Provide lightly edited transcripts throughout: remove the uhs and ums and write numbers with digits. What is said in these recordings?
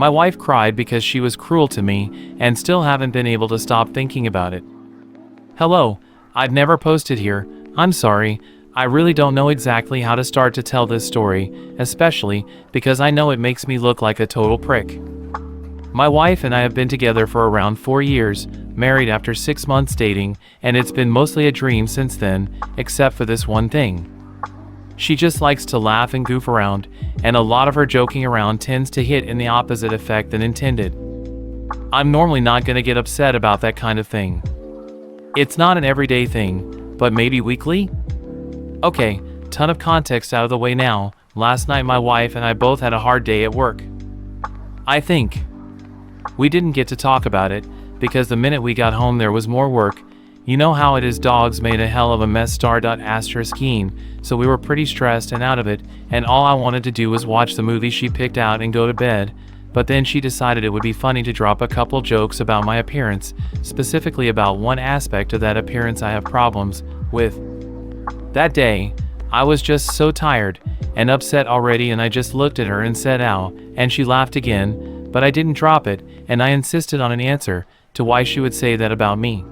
My wife cried because she was cruel to me and still haven't been able to stop thinking about it. Hello, I've never posted here. I'm sorry. I really don't know exactly how to start to tell this story, especially because I know it makes me look like a total prick. My wife and I have been together for around 4 years, married after 6 months dating, and it's been mostly a dream since then, except for this one thing. She just likes to laugh and goof around, and a lot of her joking around tends to hit in the opposite effect than intended. I'm normally not gonna get upset about that kind of thing. It's not an everyday thing, but maybe weekly? Okay, ton of context out of the way now. Last night my wife and I both had a hard day at work. I think. We didn't get to talk about it, because the minute we got home there was more work. You know how it is, dogs made a hell of a mess ***keen, so we were pretty stressed and out of it, and all I wanted to do was watch the movie she picked out and go to bed. But then she decided it would be funny to drop a couple jokes about my appearance, specifically about one aspect of that appearance I have problems with. That day, I was just so tired and upset already, and I just looked at her and said ow, and she laughed again, but I didn't drop it, and I insisted on an answer to why she would say that about me.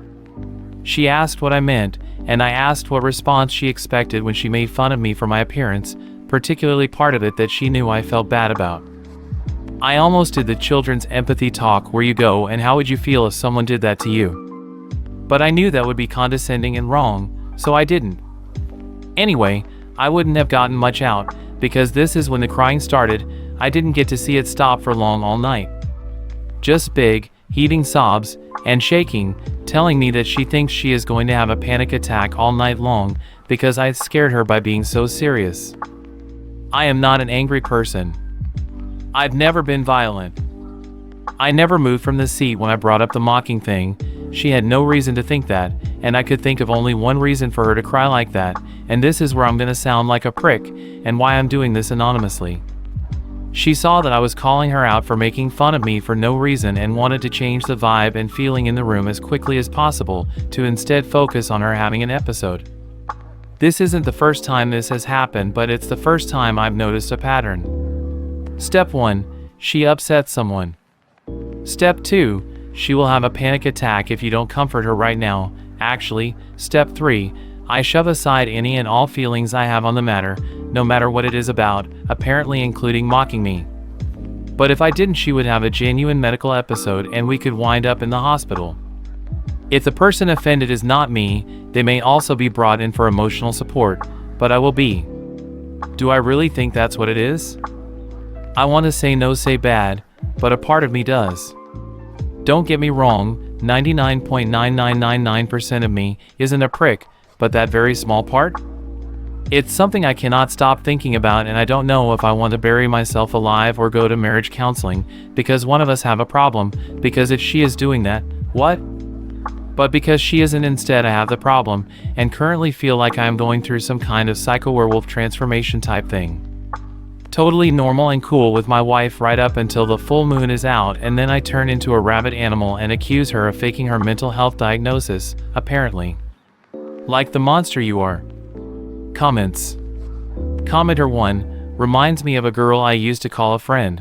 She asked what I meant, and I asked what response she expected when she made fun of me for my appearance, particularly part of it that she knew I felt bad about. I almost did the children's empathy talk where you go and how would you feel if someone did that to you. But I knew that would be condescending and wrong, so I didn't. Anyway, I wouldn't have gotten much out, because this is when the crying started. I didn't get to see it stop for long all night. Just big, heaving sobs, and shaking, telling me that she thinks she is going to have a panic attack all night long, because I scared her by being so serious. I am not an angry person. I've never been violent. I never moved from the seat when I brought up the mocking thing. She had no reason to think that, and I could think of only one reason for her to cry like that, and this is where I'm gonna sound like a prick, and why I'm doing this anonymously. She saw that I was calling her out for making fun of me for no reason and wanted to change the vibe and feeling in the room as quickly as possible to instead focus on her having an episode. This isn't the first time this has happened, but it's the first time I've noticed a pattern. Step 1. She upsets someone. Step 2. She will have a panic attack if you don't comfort her right now. Actually, step 3. I shove aside any and all feelings I have on the matter, no matter what it is about, apparently including mocking me. But if I didn't, she would have a genuine medical episode and we could wind up in the hospital. If the person offended is not me, they may also be brought in for emotional support, but I will be. Do I really think that's what it is? I want to say no, say bad, but a part of me does. Don't get me wrong, 99.9999% of me isn't a prick, but that very small part? It's something I cannot stop thinking about, and I don't know if I want to bury myself alive or go to marriage counseling, because one of us have a problem, because if she is doing that, what? But because she isn't, instead I have the problem, and currently feel like I am going through some kind of psycho-werewolf transformation type thing. Totally normal and cool with my wife right up until the full moon is out, and then I turn into a rabid animal and accuse her of faking her mental health diagnosis, apparently. Like the monster you are. Comments. Commenter 1, reminds me of a girl I used to call a friend.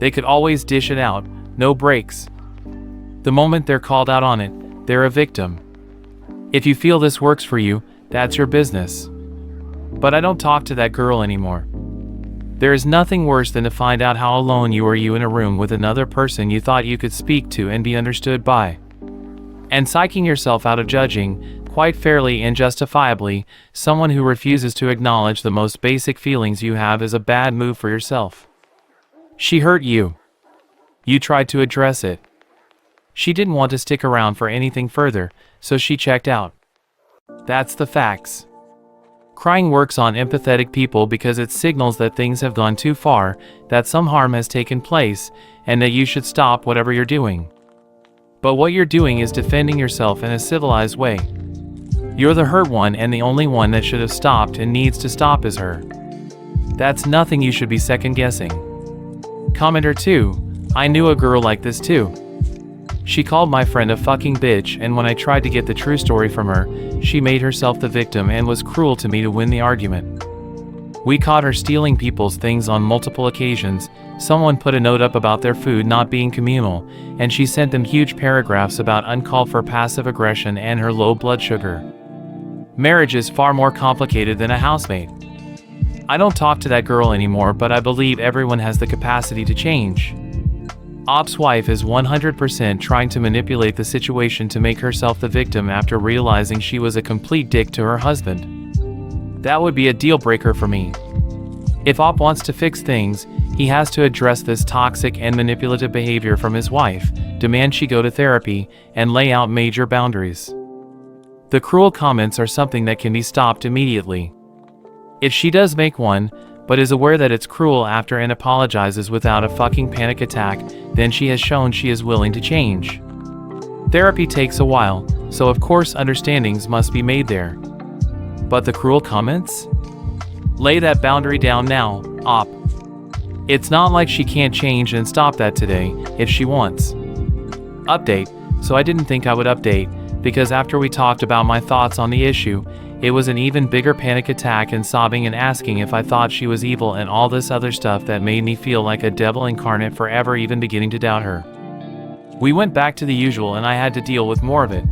They could always dish it out, no breaks. The moment they're called out on it, they're a victim. If you feel this works for you, that's your business. But I don't talk to that girl anymore. There is nothing worse than to find out how alone you are in a room with another person you thought you could speak to and be understood by. And psyching yourself out of judging, quite fairly and justifiably, someone who refuses to acknowledge the most basic feelings you have is a bad move for yourself. She hurt you. You tried to address it. She didn't want to stick around for anything further, so she checked out. That's the facts. Crying works on empathetic people because it signals that things have gone too far, that some harm has taken place, and that you should stop whatever you're doing. But what you're doing is defending yourself in a civilized way. You're the hurt one, and the only one that should have stopped and needs to stop is her. That's nothing you should be second-guessing. Commenter 2, I knew a girl like this too. She called my friend a fucking bitch, and when I tried to get the true story from her, she made herself the victim and was cruel to me to win the argument. We caught her stealing people's things on multiple occasions, Someone put a note up about their food not being communal, and she sent them huge paragraphs about uncalled for passive aggression and her low blood sugar. Marriage is far more complicated than a housemate. I don't talk to that girl anymore, but I believe everyone has the capacity to change. Op's wife is 100% trying to manipulate the situation to make herself the victim after realizing she was a complete dick to her husband. That would be a deal breaker for me. If Op wants to fix things, he has to address this toxic and manipulative behavior from his wife, demand she go to therapy, and lay out major boundaries. The cruel comments are something that can be stopped immediately. If she does make one, but is aware that it's cruel after and apologizes without a fucking panic attack, then she has shown she is willing to change. Therapy takes a while, so of course understandings must be made there. But the cruel comments? Lay that boundary down now, Op. It's not like she can't change and stop that today, if she wants. Update. So I didn't think I would update, because after we talked about my thoughts on the issue, it was an even bigger panic attack and sobbing and asking if I thought she was evil and all this other stuff that made me feel like a devil incarnate for ever even beginning to doubt her. We went back to the usual and I had to deal with more of it.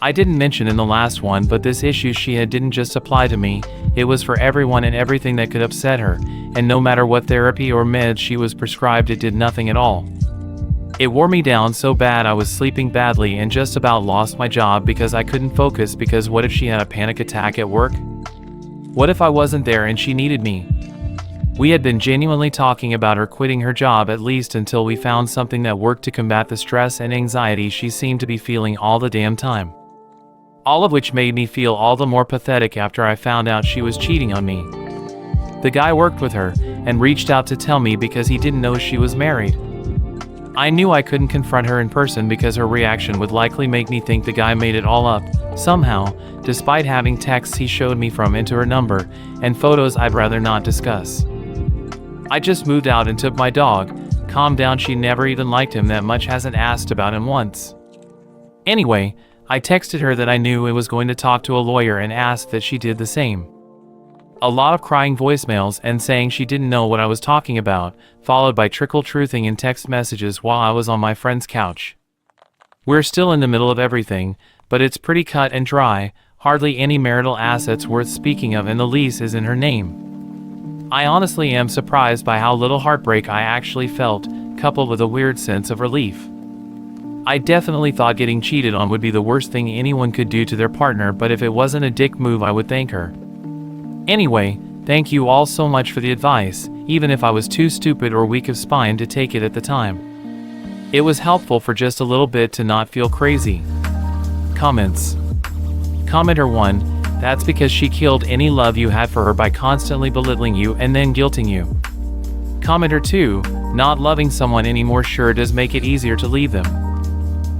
I didn't mention in the last one, but this issue she had didn't just apply to me, it was for everyone and everything that could upset her, and no matter what therapy or meds she was prescribed, it did nothing at all. It wore me down so bad I was sleeping badly and just about lost my job because I couldn't focus, because what if she had a panic attack at work? What if I wasn't there and she needed me? We had been genuinely talking about her quitting her job, at least until we found something that worked to combat the stress and anxiety she seemed to be feeling all the damn time. All of which made me feel all the more pathetic after I found out she was cheating on me. The guy worked with her and reached out to tell me because he didn't know she was married. I knew I couldn't confront her in person because her reaction would likely make me think the guy made it all up, somehow, despite having texts he showed me from into her number, and photos I'd rather not discuss. I just moved out and took my dog, calmed down. She never even liked him that much, hasn't asked about him once. Anyway, I texted her that I knew I was going to talk to a lawyer and asked that she did the same. A lot of crying voicemails and saying she didn't know what I was talking about, followed by trickle-truthing in text messages while I was on my friend's couch. We're still in the middle of everything, but it's pretty cut and dry, hardly any marital assets worth speaking of, and the lease is in her name. I honestly am surprised by how little heartbreak I actually felt, coupled with a weird sense of relief. I definitely thought getting cheated on would be the worst thing anyone could do to their partner, but if it wasn't a dick move I would thank her. Anyway, thank you all so much for the advice, even if I was too stupid or weak of spine to take it at the time. It was helpful for just a little bit to not feel crazy. Comments. Commenter 1, that's because she killed any love you had for her by constantly belittling you and then guilting you. Commenter 2, not loving someone anymore sure does make it easier to leave them.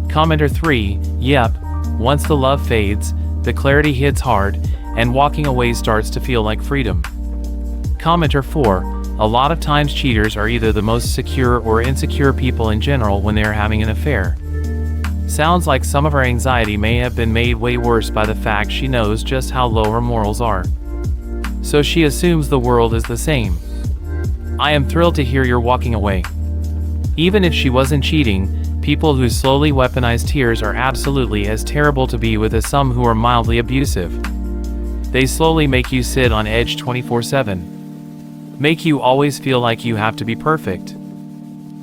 Commenter 3, yep, once the love fades, the clarity hits hard, and walking away starts to feel like freedom. Commenter 4, a lot of times cheaters are either the most secure or insecure people in general when they are having an affair. Sounds like some of her anxiety may have been made way worse by the fact she knows just how low her morals are. So she assumes the world is the same. I am thrilled to hear you're walking away. Even if she wasn't cheating, people who slowly weaponize tears are absolutely as terrible to be with as some who are mildly abusive. They slowly make you sit on edge 24/7. Make you always feel like you have to be perfect.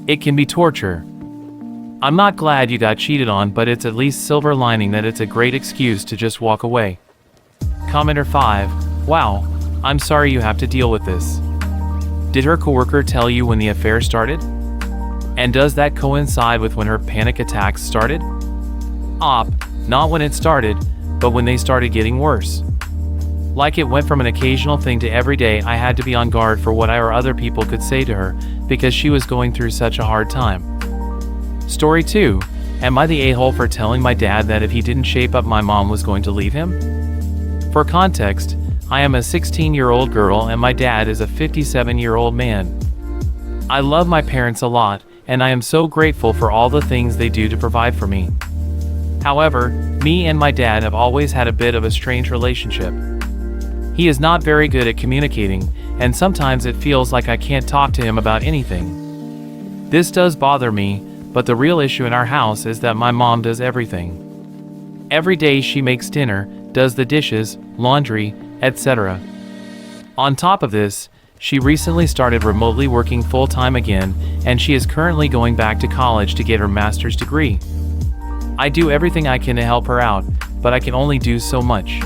It can be torture. I'm not glad you got cheated on, but it's at least silver lining that it's a great excuse to just walk away. Commenter 5, wow, I'm sorry you have to deal with this. Did her coworker tell you when the affair started? And does that coincide with when her panic attacks started? Op, not when it started, but when they started getting worse. Like it went from an occasional thing to every day I had to be on guard for what I or other people could say to her, because she was going through such a hard time. Story 2, am I the a-hole for telling my dad that if he didn't shape up my mom was going to leave him? For context, I am a 16-year-old girl and my dad is a 57-year-old man. I love my parents a lot, and I am so grateful for all the things they do to provide for me. However, me and my dad have always had a bit of a strange relationship. He is not very good at communicating, and sometimes it feels like I can't talk to him about anything. This does bother me, but the real issue in our house is that my mom does everything. Every day she makes dinner, does the dishes, laundry, etc. On top of this, she recently started remotely working full-time again, and she is currently going back to college to get her master's degree. I do everything I can to help her out, but I can only do so much.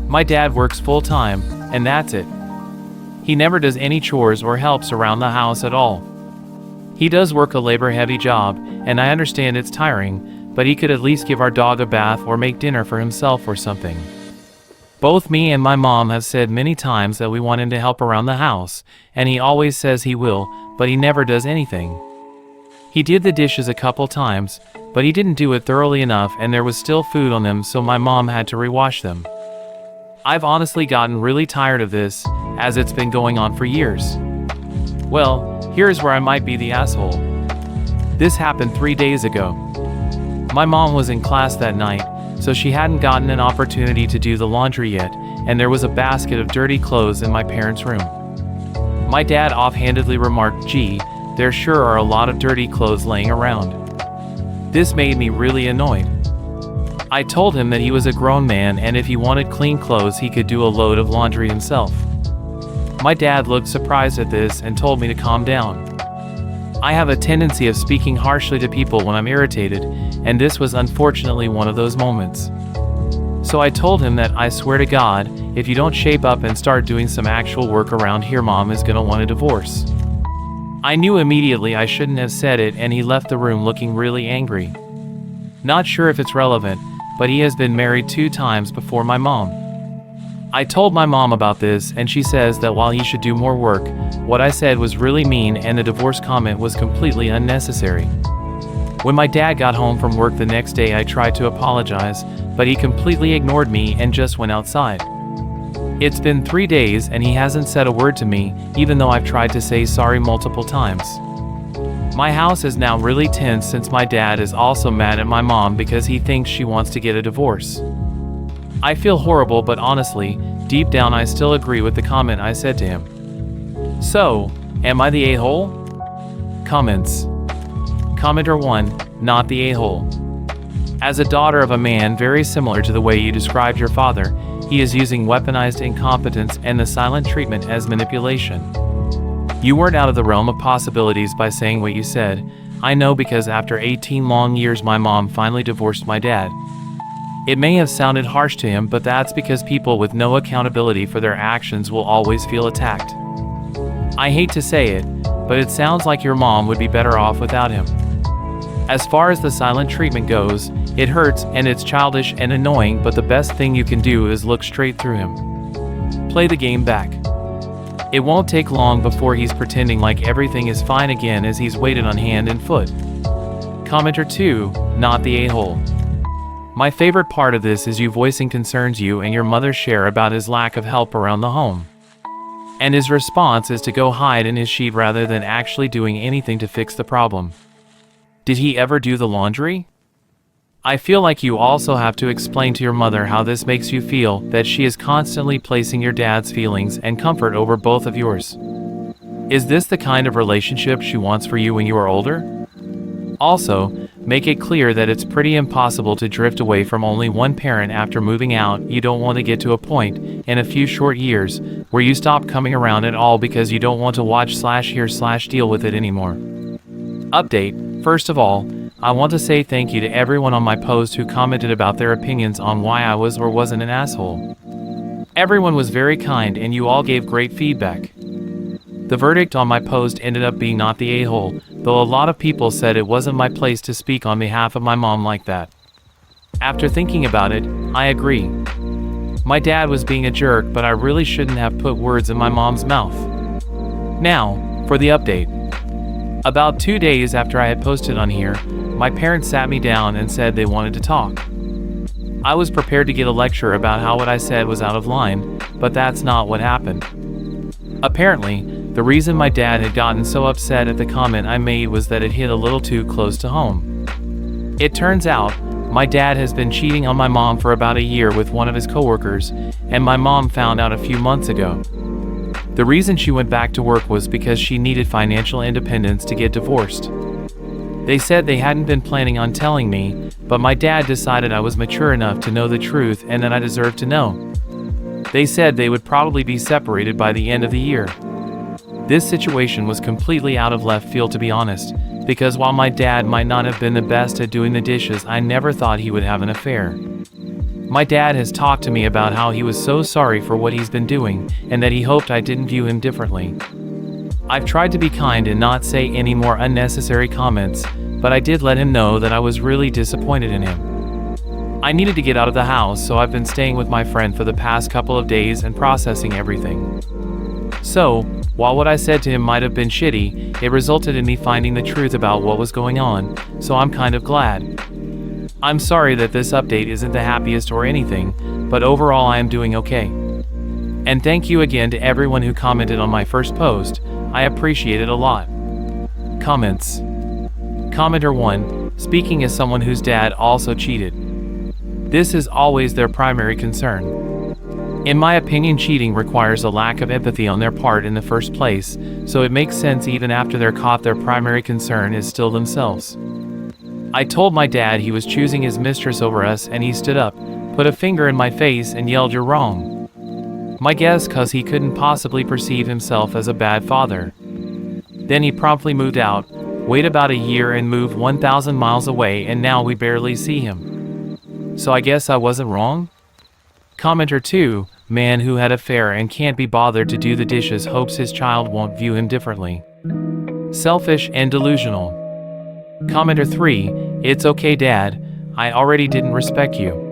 My dad works full-time, and that's it. He never does any chores or helps around the house at all. He does work a labor-heavy job, and I understand it's tiring, but he could at least give our dog a bath or make dinner for himself or something. Both me and my mom have said many times that we want him to help around the house, and he always says he will, but he never does anything. He did the dishes a couple times, but he didn't do it thoroughly enough and there was still food on them, so my mom had to rewash them. I've honestly gotten really tired of this, as it's been going on for years. Well, here's where I might be the asshole. This happened 3 days ago. My mom was in class that night, so she hadn't gotten an opportunity to do the laundry yet, and there was a basket of dirty clothes in my parents' room. My dad offhandedly remarked, "Gee, there sure are a lot of dirty clothes laying around." This made me really annoyed. I told him that he was a grown man and if he wanted clean clothes he could do a load of laundry himself. My dad looked surprised at this and told me to calm down. I have a tendency of speaking harshly to people when I'm irritated, and this was unfortunately one of those moments. So I told him that I swear to God, if you don't shape up and start doing some actual work around here, Mom is gonna want a divorce. I knew immediately I shouldn't have said it, and he left the room looking really angry. Not sure if it's relevant, but he has been married 2 times before my mom. I told my mom about this and she says that while he should do more work, what I said was really mean and the divorce comment was completely unnecessary. When my dad got home from work the next day I tried to apologize, but he completely ignored me and just went outside. It's been 3 days and he hasn't said a word to me, even though I've tried to say sorry multiple times. My house is now really tense since my dad is also mad at my mom because he thinks she wants to get a divorce. I feel horrible, but honestly, deep down I still agree with the comment I said to him. So, am I the a-hole? Comments. Commenter 1, not the a-hole. As a daughter of a man very similar to the way you described your father, he is using weaponized incompetence and the silent treatment as manipulation. You weren't out of the realm of possibilities by saying what you said. I know, because after 18 long years my mom finally divorced my dad. It may have sounded harsh to him, but that's because people with no accountability for their actions will always feel attacked. I hate to say it, but it sounds like your mom would be better off without him. As far as the silent treatment goes, it hurts and it's childish and annoying, but the best thing you can do is look straight through him. Play the game back. It won't take long before he's pretending like everything is fine again as he's waited on hand and foot. Commenter 2, not the a-hole. My favorite part of this is you voicing concerns you and your mother share about his lack of help around the home. And his response is to go hide in his sheet rather than actually doing anything to fix the problem. Did he ever do the laundry? I feel like you also have to explain to your mother how this makes you feel, that she is constantly placing your dad's feelings and comfort over both of yours. Is this the kind of relationship she wants for you when you are older? Also, make it clear that it's pretty impossible to drift away from only one parent after moving out. You don't want to get to a point, in a few short years, where you stop coming around at all because you don't want to watch/hear/deal with it anymore. Update. First of all, I want to say thank you to everyone on my post who commented about their opinions on why I was or wasn't an asshole. Everyone was very kind and you all gave great feedback. The verdict on my post ended up being not the a-hole, though a lot of people said it wasn't my place to speak on behalf of my mom like that. After thinking about it, I agree. My dad was being a jerk, but I really shouldn't have put words in my mom's mouth. Now, for the update. About 2 days after I had posted on here, my parents sat me down and said they wanted to talk. I was prepared to get a lecture about how what I said was out of line, but that's not what happened. Apparently, the reason my dad had gotten so upset at the comment I made was that it hit a little too close to home. It turns out, my dad has been cheating on my mom for about a year with one of his coworkers, and my mom found out a few months ago. The reason she went back to work was because she needed financial independence to get divorced. They said they hadn't been planning on telling me, but my dad decided I was mature enough to know the truth and that I deserved to know. They said they would probably be separated by the end of the year. This situation was completely out of left field, to be honest, because while my dad might not have been the best at doing the dishes, I never thought he would have an affair. My dad has talked to me about how he was so sorry for what he's been doing and that he hoped I didn't view him differently. I've tried to be kind and not say any more unnecessary comments, but I did let him know that I was really disappointed in him. I needed to get out of the house, so I've been staying with my friend for the past couple of days and processing everything. So, while what I said to him might have been shitty, it resulted in me finding the truth about what was going on, so I'm kind of glad. I'm sorry that this update isn't the happiest or anything, but overall I am doing okay. And thank you again to everyone who commented on my first post. I appreciate it a lot. Comments. Commenter 1, speaking as someone whose dad also cheated. This is always their primary concern. In my opinion, cheating requires a lack of empathy on their part in the first place, so it makes sense even after they're caught their primary concern is still themselves. I told my dad he was choosing his mistress over us and he stood up, put a finger in my face and yelled, "You're wrong." My guess, cause he couldn't possibly perceive himself as a bad father. Then he promptly moved out, wait about a year and moved 1,000 miles away, and now we barely see him. So I guess I wasn't wrong? Commenter 2, man who had an affair and can't be bothered to do the dishes hopes his child won't view him differently. Selfish and delusional. Commenter 3, it's okay dad, I already didn't respect you.